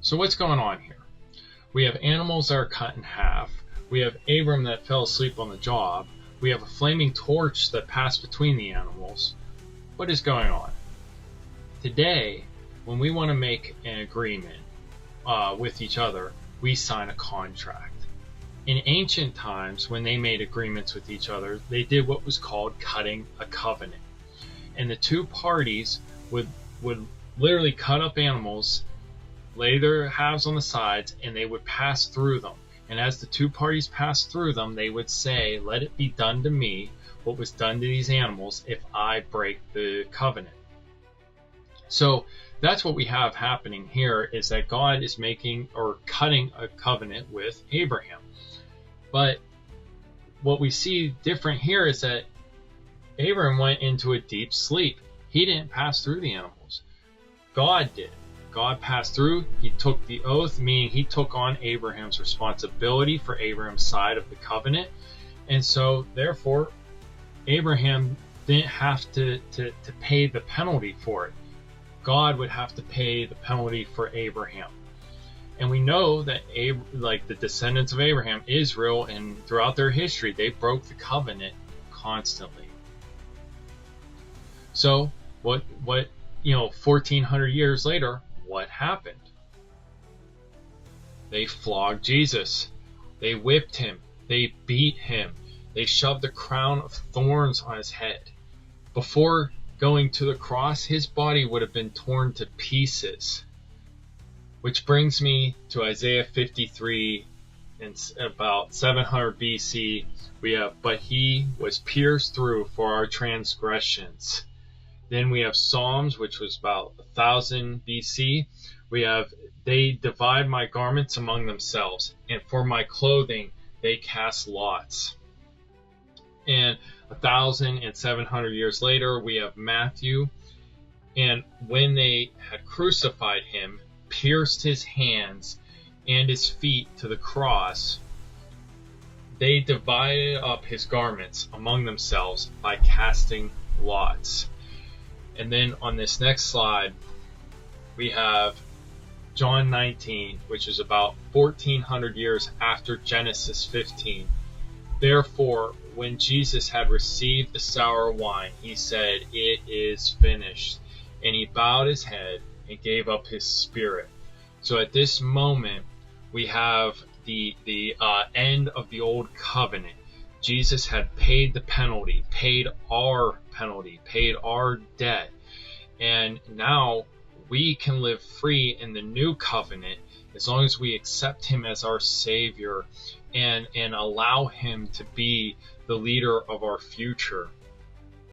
So what's going on here? We have animals that are cut in half. We have Abram that fell asleep on the job. We have a flaming torch that passed between the animals. What is going on? Today, when we want to make an agreement with each other, we sign a contract. In ancient times, when they made agreements with each other, they did what was called cutting a covenant. And the two parties would literally cut up animals, lay their halves on the sides, and they would pass through them. And as the two parties passed through them, they would say, "Let it be done to me what was done to these animals if I break the covenant." So that's what we have happening here, is that God is making or cutting a covenant with Abraham. But what we see different here is that Abraham went into a deep sleep. He didn't pass through the animals. God did. God passed through. He took the oath, meaning he took on Abraham's responsibility for Abraham's side of the covenant. And so, therefore, Abraham didn't have to pay the penalty for it. God would have to pay the penalty for Abraham. And we know that the descendants of Abraham, Israel, and throughout their history, they broke the covenant constantly. So what 1400 years later, what happened? They flogged Jesus. They whipped him. They beat him. They shoved a crown of thorns on his head. Before going to the cross, his body would have been torn to pieces. Which brings me to Isaiah 53, and about 700 BC. We have, "But he was pierced through for our transgressions." Then we have Psalms, which was about 1000 BC. We have, "They divide my garments among themselves, and for my clothing they cast lots." And 1700 years later, we have Matthew. "And when they had crucified him, pierced his hands and his feet to the cross, they divided up his garments among themselves by casting lots." And then on this next slide, we have John 19, which is about 1400 years after Genesis 15. "Therefore, when Jesus had received the sour wine, he said, 'It is finished.' And he bowed his head and gave up his spirit." So at this moment, we have the end of the old covenant. Jesus had paid the penalty, paid our debt. And now we can live free in the new covenant as long as we accept him as our Savior and allow him to be the leader of our future.